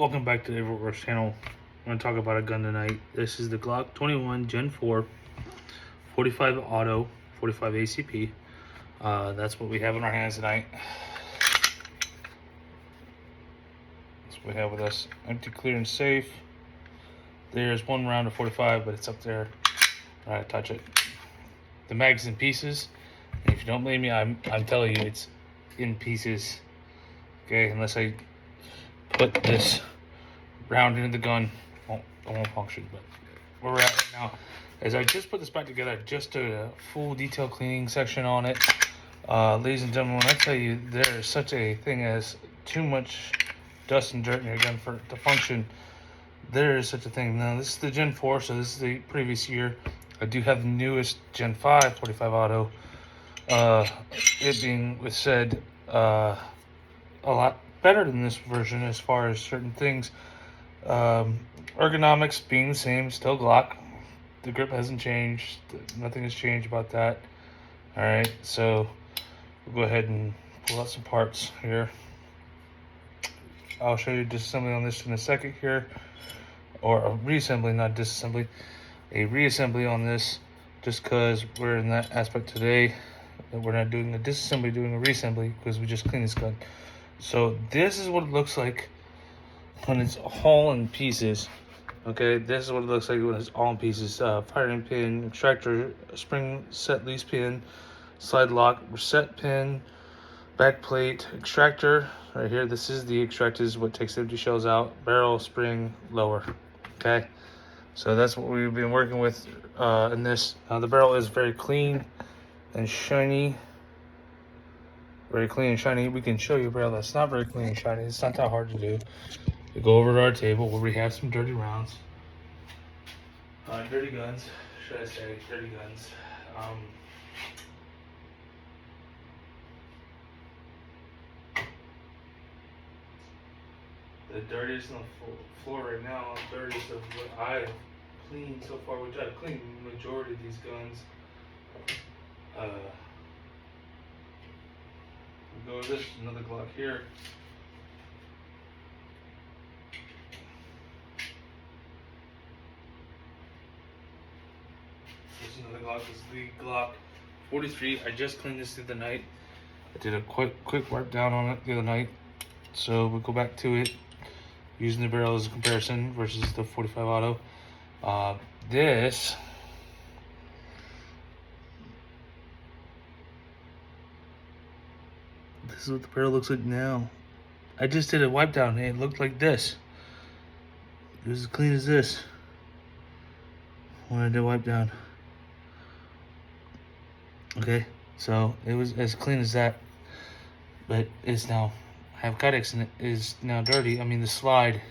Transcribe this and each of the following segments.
Welcome back to the Works channel. I'm going to talk about a gun tonight. This is the Glock 21 Gen 4 45 Auto 45 ACP. That's what we have in our hands tonight. That's what we have with us. Empty, clear, and safe. There's one round of 45, but it's up there. All right, touch it. The mag's in pieces. And if you don't believe me, I'm telling you, it's in pieces. Okay, unless I put this round into the gun, it won't function. But where we're at right now is I just put this back together. Just did a full detail cleaning section on it. Ladies and gentlemen, when I tell you there is such a thing as too much dust and dirt in your gun for it to function, there is such a thing. Now this is the Gen 4, so this is the previous year. I do have the newest Gen 5 45 Auto. It being with said, a lot better than this version as far as certain things. Ergonomics being the same, still Glock. The grip hasn't changed. Nothing has changed about that. All right, so we'll go ahead and pull out some parts here. I'll show you disassembly on this in a second here, or a reassembly, not disassembly, a reassembly on this, just because we're in that aspect today that we're not doing a disassembly, doing a reassembly, because we just cleaned this gun. So this is what it looks like when it's all in pieces. Okay, this is what it looks like when it's all in pieces. Firing pin, extractor, spring set lease pin, slide lock, reset pin, back plate, extractor. Right here, this is the extractor, is what takes the empty shells out. Barrel, spring, lower. Okay, so that's what we've been working with in this. The barrel is very clean and shiny. Very clean and shiny. We can show you a barrel that's not very clean and shiny. It's not that hard to do. We go over to our table where we have some dirty rounds. Dirty guns, should I say, dirty guns. The dirtiest on the floor right now, the dirtiest of what I've cleaned so far, which I've cleaned the majority of these guns. We go with this, another Glock here. This is another Glock. This is the Glock 43. I just cleaned this the other night. I did a quick wipe down on it the other night. So we'll go back to it, using the barrel as a comparison versus the 45 Auto. This is what the barrel looks like now. I just did a wipe down and it looked like this. It was as clean as this when I did wipe down. Okay, so it was as clean as that, but it's now have Kydex and it is now dirty. I mean, the slide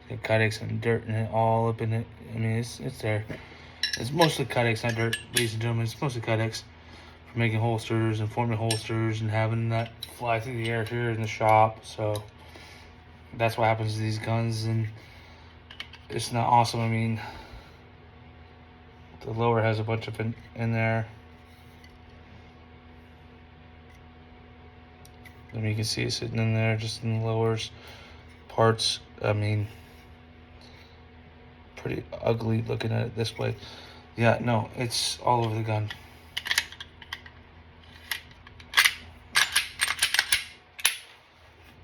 got Kydex and dirt in it, all up in it. I mean, it's there. It's mostly Kydex, not dirt, ladies and gentlemen. It's mostly Kydex for making holsters and forming holsters and having that fly through the air here in the shop. So that's what happens to these guns, and it's not awesome. I mean, the lower has a bunch of it in there. I mean, you can see it sitting in there, just in the lowers parts. I mean, pretty ugly looking at it this way. Yeah, no, it's all over the gun.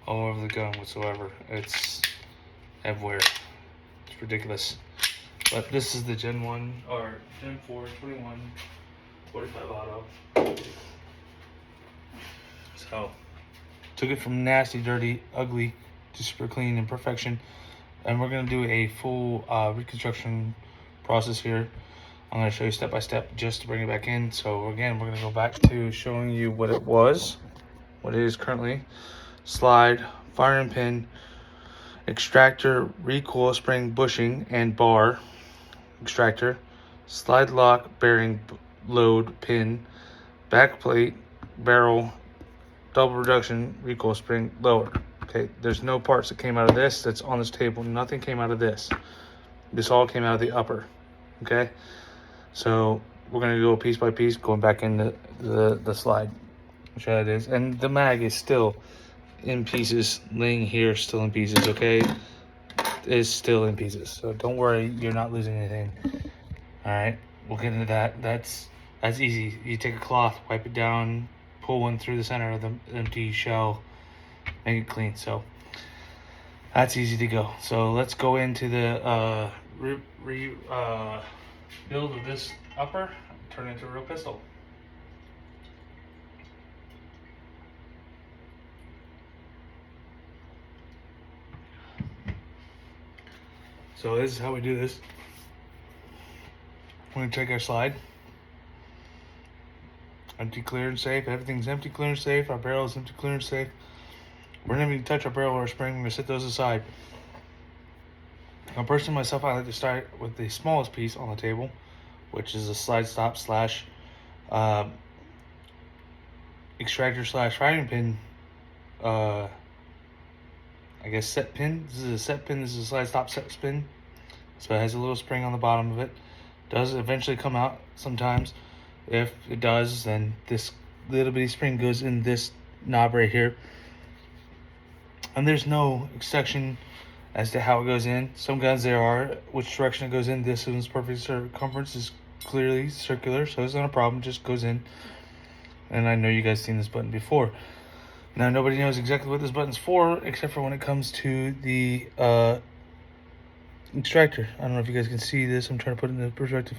All over the gun whatsoever. It's everywhere. It's ridiculous. But this is the Gen 1 or Gen 4 21 45 Auto. So took it from nasty, dirty, ugly to super clean and perfection. And we're gonna do a full reconstruction process here. I'm gonna show you step by step just to bring it back in. So again, we're gonna go back to showing you what it was, what it is currently. Slide, firing pin, extractor, recoil spring bushing and bar, extractor, slide lock, bearing, load, pin, back plate, barrel, double reduction, recoil spring, lower. Okay, there's no parts that came out of this that's on this table. Nothing came out of this. This all came out of the upper. Okay, so we're gonna go piece by piece, going back into the slide, which that is, and the mag is still in pieces, laying here still in pieces, okay? It's still in pieces, so don't worry, you're not losing anything. All right, we'll get into that. That's easy. You take a cloth, wipe it down, pull one through the center of the empty shell, make it clean. So that's easy to go. So let's go into the build of this upper, turn it into a real pistol. So this is how we do this. We're gonna take our slide. Empty, clear, and safe. Everything's empty, clear, and safe. Our barrel is empty, clear, and safe. We're not even gonna touch our barrel or our spring. We're gonna set those aside. Now, personally, myself, I like to start with the smallest piece on the table, which is a slide stop slash extractor slash firing pin. I guess set pin. This is a set pin. This is a slide stop set pin. So it has a little spring on the bottom of it. Does eventually come out sometimes. If it does, then this little bitty spring goes in this knob right here. And there's no section as to how it goes in. Some guns there are, which direction it goes in. This one's perfect circumference is clearly circular, so it's not a problem, just goes in. And I know you guys seen this button before. Now nobody knows exactly what this button's for, except for when it comes to the extractor. I don't know if you guys can see this. I'm trying to put it in the perspective.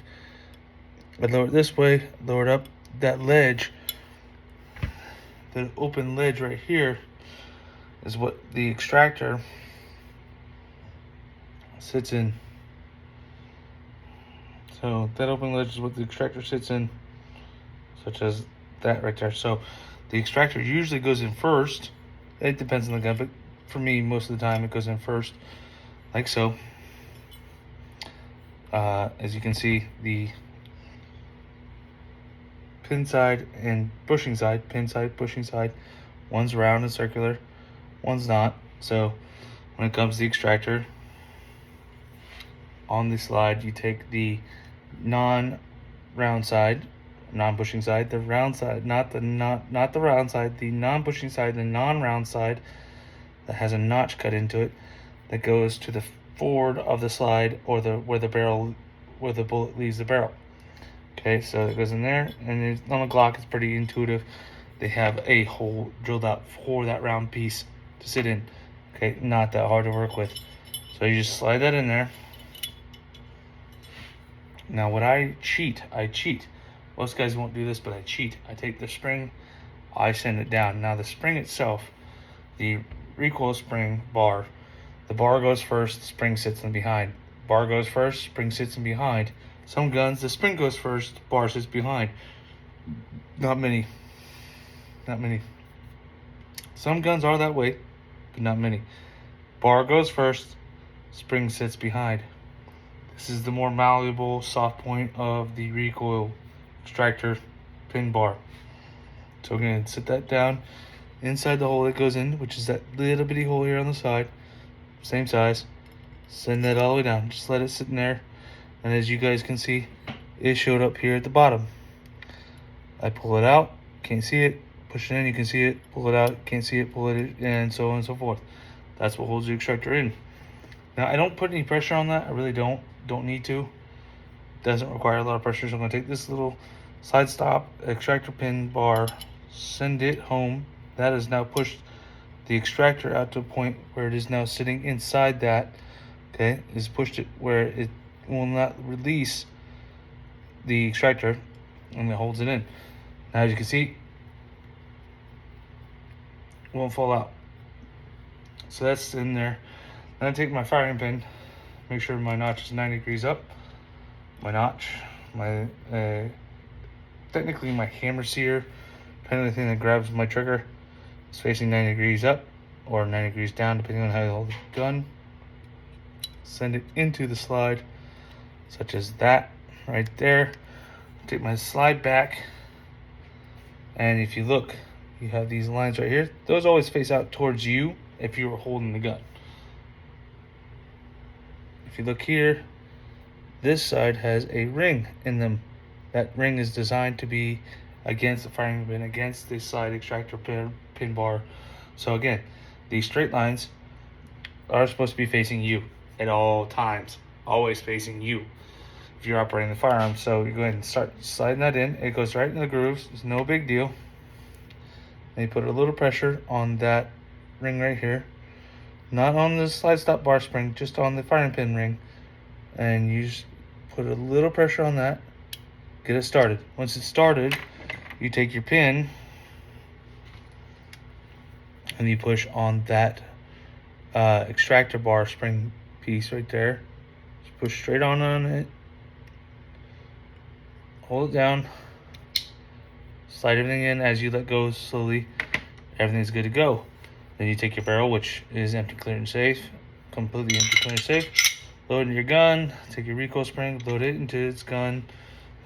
I lower it this way, lower it up. That ledge, the open ledge right here, is what the extractor sits in. So that open ledge is what the extractor sits in, such as that right there. So the extractor usually goes in first. It depends on the gun, but for me, most of the time, it goes in first, like so. As you can see, the pin side and bushing side, pin side, bushing side, one's round and circular, one's not. So when it comes to the extractor, on the slide, you take the non-round side, non-bushing side, the round side, not the round side, the non-bushing side, the non-round side that has a notch cut into it that goes to the forward of the slide, or where the bullet leaves the barrel. Okay, so it goes in there, and on the Glock, it's pretty intuitive. They have a hole drilled out for that round piece to sit in. Okay, not that hard to work with. So you just slide that in there. Now, what I cheat. Most guys won't do this, but I cheat. I take the spring, I send it down. Now, the spring itself, the recoil spring bar, the bar goes first, the spring sits in behind. Bar goes first, spring sits in behind. Some guns, the spring goes first, bar sits behind. Not many. Some guns are that way, but not many. Bar goes first, spring sits behind. This is the more malleable soft point of the recoil extractor pin bar. So we're going to sit that down inside the hole it goes in, which is that little bitty hole here on the side. Same size. Send that all the way down. Just let it sit in there. And as you guys can see, it showed up here at the bottom. I pull it out, can't see it. Push it in, you can see it. Pull it out, can't see it. Pull it in, and so on and so forth. That's what holds the extractor in. Now, I don't put any pressure on that. I really don't. Don't need to. Doesn't require a lot of pressure. So I'm going to take this little side stop extractor pin bar, send it home. That has now pushed the extractor out to a point where it is now sitting inside that. Okay, it's pushed it where it will not release the extractor, and it holds it in. Now, as you can see, it won't fall out. So that's in there. Then I take my firing pin, make sure my notch is 90 degrees up. My notch, technically my hammer sear, depending on the thing that grabs my trigger, is facing 90 degrees up or 90 degrees down, depending on how you hold the gun. Send it into the slide, such as that right there. Take my slide back, and if you look, you have these lines right here. Those always face out towards you if you were holding the gun. If you look here, this side has a ring in them. That ring is designed to be against the firing pin, against the slide extractor pin bar. So again, these straight lines are supposed to be facing you at all times, always facing you if you're operating the firearm. So you go ahead and start sliding that in. It goes right in the grooves. It's no big deal. And you put a little pressure on that ring right here, not on the slide stop bar spring, just on the firing pin ring, and you just put a little pressure on that, get it started. Once it's started, you take your pin and you push on that extractor bar spring piece right there. Just push straight on it, hold it down, slide everything in. As you let go slowly, everything's good to go. Then you take your barrel, which is empty, clear, and safe, completely empty, clear, and safe. Load in your gun, take your recoil spring, load it into its gun,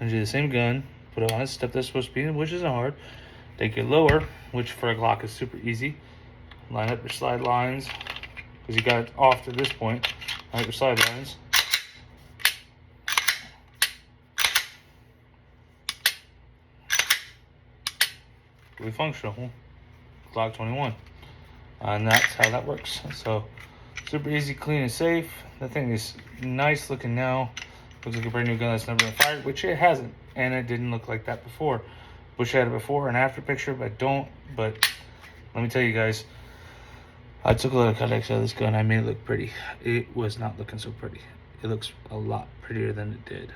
into the same gun, put it on its step that's supposed to be in, which isn't hard. Take your lower, which for a Glock is super easy. Line up your slide lines, because you got it off to this point. Line up your slide lines. Fully functional Glock 21. And that's how that works. So super easy, clean, and safe. That thing is nice looking now. Looks like a brand new gun that's never been fired, which it hasn't, and it didn't look like that before. Wish I had a before and after picture, but I don't. But let me tell you guys, I took a lot of codex out of this gun. I made it look pretty. It was not looking so pretty. It looks a lot prettier than it did.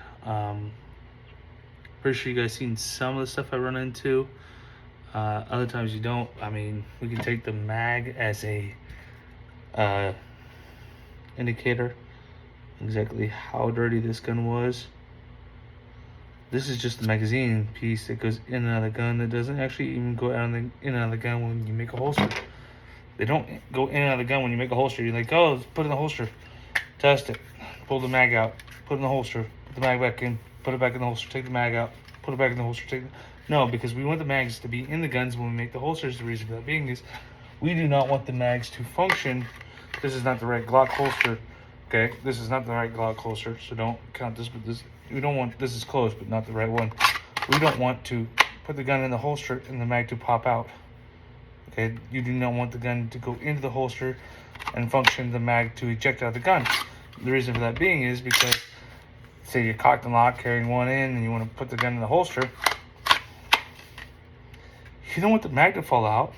Pretty sure you guys seen some of the stuff I run into. Other times you don't. I mean, we can take the mag as a indicator exactly how dirty this gun was. This is just the magazine piece that goes in and out of the gun. That doesn't actually even go in and out of the gun when you make a holster. They don't go in and out of the gun when you make a holster. You're like, oh, let's put it in the holster, test it, pull the mag out, put it in the holster, put the mag back in, put it back in the holster, take the mag out, put it back in the holster, take it. No, because we want the mags to be in the guns when we make the holsters. The reason for that being is we do not want the mags to function. This is not the right Glock holster. Okay, this is not the right Glock holster, so don't count this. But this, we don't want. This is close, but not the right one. We don't want to put the gun in the holster and the mag to pop out. Okay, you do not want the gun to go into the holster and function the mag to eject out of the gun. The reason for that being is because, say you're cocked and locked, carrying one in, and you want to put the gun in the holster. You don't want the mag to fall out.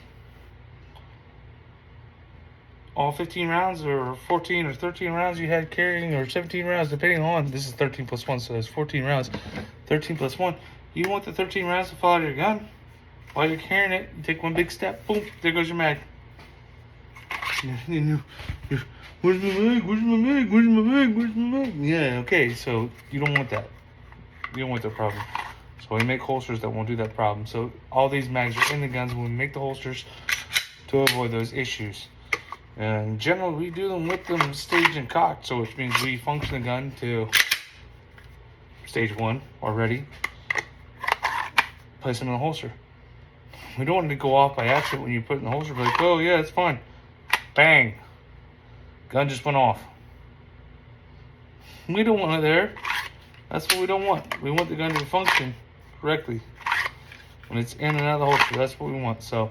All 15 rounds or 14 or 13 rounds you had carrying, or 17 rounds, depending on, this is 13 plus 1, so it's 14 rounds. 13 plus 1. You want the 13 rounds to fall out of your gun. While you're carrying it, you take one big step, boom, there goes your mag. Where's my mag? Where's my mag? Where's my mag? Where's my mag? Yeah, okay, so you don't want that. You don't want that problem. So we make holsters that won't do that problem. So all these mags are in the guns when we make the holsters to avoid those issues. And in general, we do them with them staged and cocked, so which means we function the gun to stage 1 already. Place them in the holster. We don't want it to go off by accident when you put it in the holster. Like, oh yeah, it's fine. Bang. Gun just went off. We don't want it there. That's what we don't want. We want the gun to function correctly when it's in and out of the holster. That's what we want. So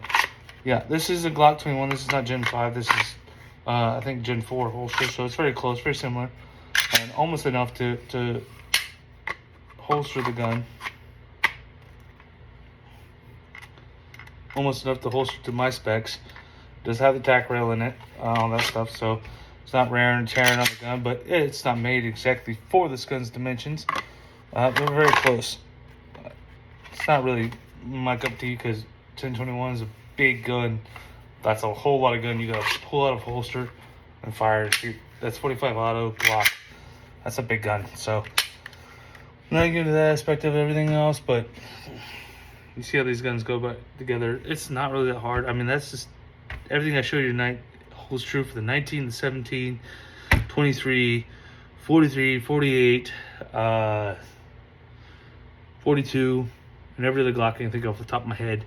yeah, this is a Glock 21. This is not Gen 5. This is I think Gen 4 holster. So it's very close, very similar, and almost enough to holster the gun. Almost enough to holster to my specs. Does have the tack rail in it, all that stuff. So it's not rare and tearing on the gun, but it's not made exactly for this gun's dimensions. They're very close. It's not really my cup of tea because 1021 is a big gun. That's a whole lot of gun. You gotta pull out of holster and fire. That's 45 auto Glock. That's a big gun. So I'm not getting into that aspect of everything else, but you see how these guns go back together. It's not really that hard. I mean, that's just everything I showed you tonight holds true for the 19, the 17, 23, 43, 48, 42, and every other Glock I can think of off the top of my head.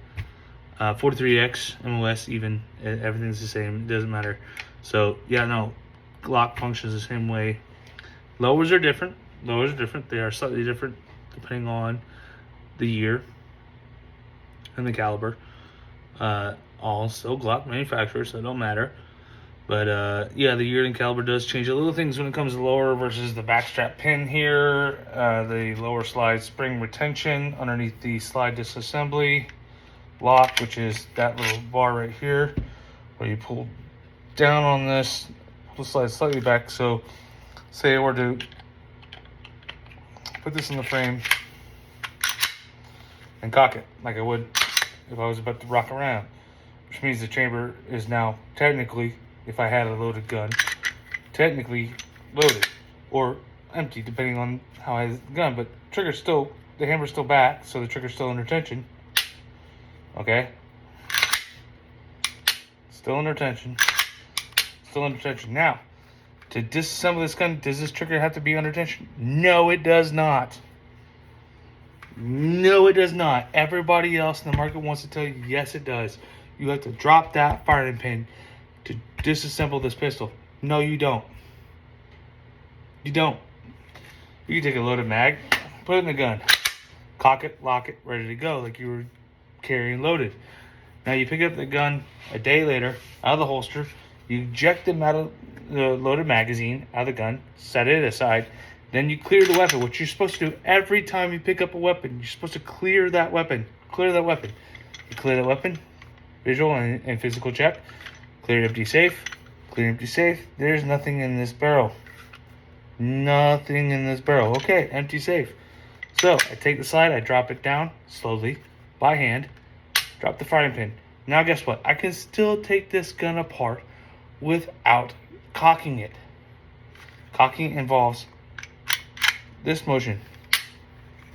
43X, MOS even, everything's the same, it doesn't matter. So yeah, no, Glock functions the same way. Lowers are different, they are slightly different depending on the year and the caliber. all still Glock manufacturer, so it don't matter. But yeah, the yearling caliber does change a little things when it comes to lower versus the backstrap pin here. The lower slide spring retention underneath the slide disassembly lock, which is that little bar right here, where you pull down on this, pull the slide slightly back. So say I were to put this in the frame and cock it like I would if I was about to rock around, which means the chamber is now technically, if I had a loaded gun, technically loaded or empty depending on how I had the gun, but the hammer's still back, so the trigger's still under tension. Okay, still under tension, still under tension. Now, to disassemble this gun, does this trigger have to be under tension? No, it does not. No, it does not. Everybody else in the market wants to tell you, yes, it does. You have to drop that firing pin to disassemble this pistol. No, you don't. You don't. You can take a loaded mag, put it in the gun, cock it, lock it, ready to go, like you were carrying loaded. Now you pick up the gun a day later, out of the holster, you eject the loaded magazine out of the gun, set it aside, then you clear the weapon, which you're supposed to do every time you pick up a weapon. You're supposed to clear that weapon. Clear that weapon. You clear that weapon, visual and physical check, clear empty safe, clear empty safe. There's nothing in this barrel. Nothing in this barrel. Okay, empty safe. So I take the slide, I drop it down slowly by hand, drop the firing pin. Now guess what? I can still take this gun apart without cocking it. Cocking involves this motion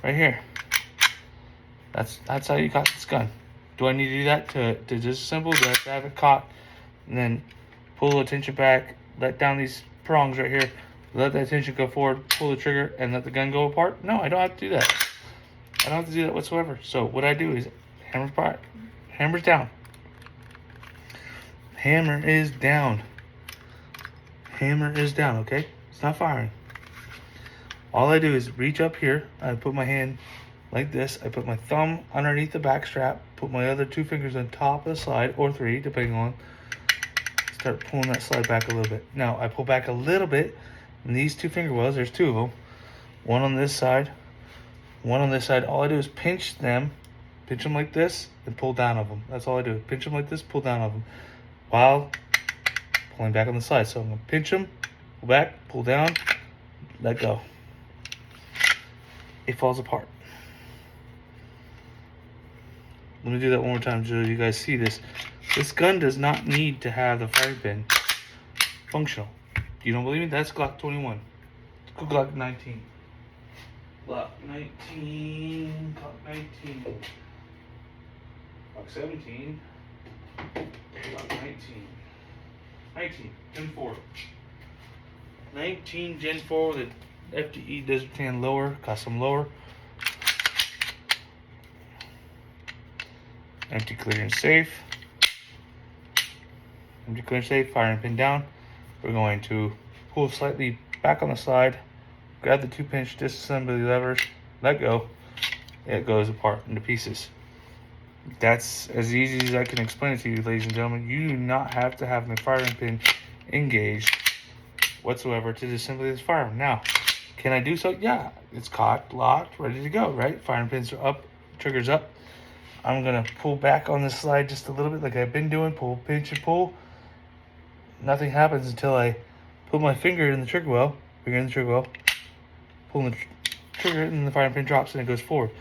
right here. That's how you cock this gun. Do I need to do that to disassemble? Do I have to have it cocked and then pull the tension back, let down these prongs right here, let that tension go forward, pull the trigger, and let the gun go apart? No, I don't have to do that. I don't have to do that whatsoever. So what I do is hammer's down. Hammer is down. Hammer is down, okay? It's not firing. All I do is reach up here, I put my hand like this, I put my thumb underneath the back strap, put my other 2 fingers on top of the slide, or 3, depending on, start pulling that slide back a little bit. Now, I pull back a little bit, and these 2 finger wells, there's 2 of them, one on this side, one on this side. All I do is pinch them like this, and pull down of them. That's all I do, pinch them like this, pull down of them, while pulling back on the slide. So I'm gonna pinch them, pull back, pull down, let go. It falls apart. Let me do that one more time so you guys see this. This gun does not need to have the firing pin functional. You don't believe me? That's Glock 21. Let's go Glock 19. Glock 19. Glock 19. Glock 17. Glock 19. 19. Gen 4. 19 Gen 4 with a FDE Desert Tan lower, custom lower. Empty clearance safe. Empty clearance safe, firing pin down. We're going to pull slightly back on the slide, grab the 2-pinch disassembly levers, let go. It goes apart into pieces. That's as easy as I can explain it to you, ladies and gentlemen. You do not have to have the firing pin engaged whatsoever to disassemble this firearm. Now, can I do so? Yeah, it's cocked, locked, ready to go, right? Firing pins are up, trigger's up. I'm gonna pull back on this slide just a little bit like I've been doing, pull, pinch, and pull. Nothing happens until I put my finger in the trigger well, pulling the trigger, and the firing pin drops and it goes forward.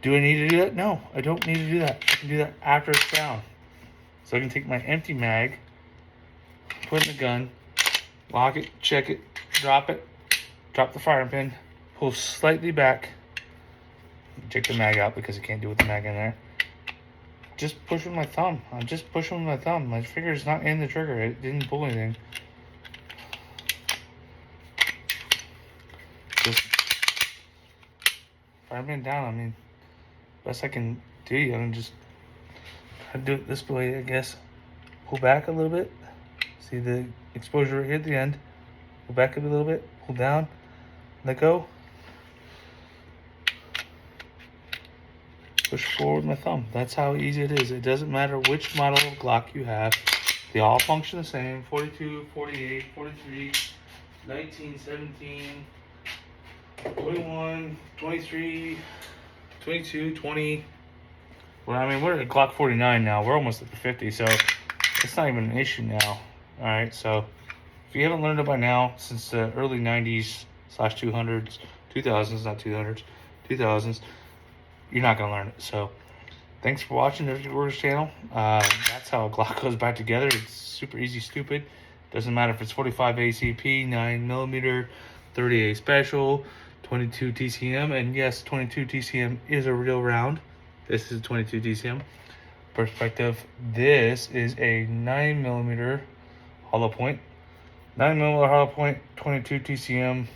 Do I need to do that? No, I don't need to do that. I can do that after it's down. So I can take my empty mag, put it in the gun, lock it, check it, drop the firing pin, pull slightly back, take the mag out because I can't do with the mag in there. Just push with my thumb. I'm just pushing with my thumb. My finger's not in the trigger. It didn't pull anything. Just firing pin down. I mean, best I can do. I can just try to do it this way, I guess. Pull back a little bit. See the exposure right here at the end. Pull back a little bit. Pull down. Let go. push forward with my thumb. That's how easy it is. It doesn't matter which model of Glock you have. They all function the same. 42, 48, 43, 19, 17, 21, 23, 22, 20. Well, I mean, we're at Glock 49 now. We're almost at the 50, so it's not even an issue now. All right, so if you haven't learned it by now, since the early 90s / 200s, 2000s, not 200s, 2000s, you're not gonna learn it. So thanks for watching the Warriors channel. That's how a Glock goes back together. It's super easy, stupid. Doesn't matter if it's 45 ACP, 9mm, 30A special, 22 TCM, and yes, 22 TCM is a real round. This is 22 TCM. Perspective. This is a 9mm hollow point. 9mm hollow point, 22 TCM.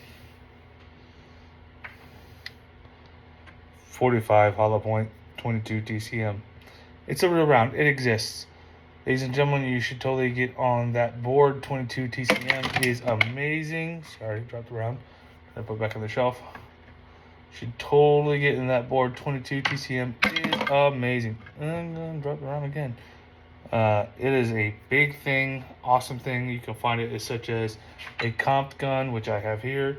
45 hollow point, 22 TCM. It's a real round. It exists. Ladies and gentlemen, you should totally get on that board. 22 TCM is amazing. Sorry, dropped the round. I put it back on the shelf. Should totally get in that board. 22 TCM is amazing. I'm going to drop the round again. It is a big thing, awesome thing. You can find it as such as a comped gun, which I have here,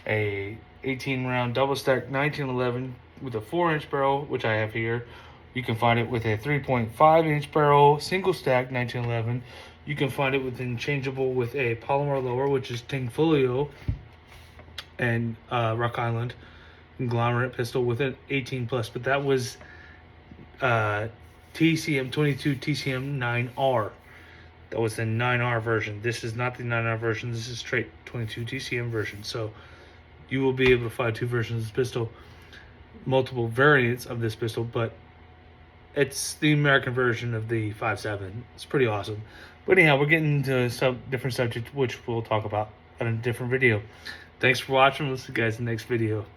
a 18 round double stack 1911 with a 4-inch barrel, which I have here. You can find it with a 3.5-inch barrel single stack 1911. You can find it with interchangeable with a polymer lower, which is Tingfolio and Rock Island conglomerate pistol with an 18 plus, but that was TCM 22 TCM 9R. That was the 9R version. This is not the 9R version. This is straight 22 TCM version. So you will be able to find two versions of this pistol, multiple variants of this pistol, but it's the American version of the 5.7. It's pretty awesome. But anyhow, we're getting into different subject, which we'll talk about in a different video. Thanks for watching. We'll see you guys in the next video.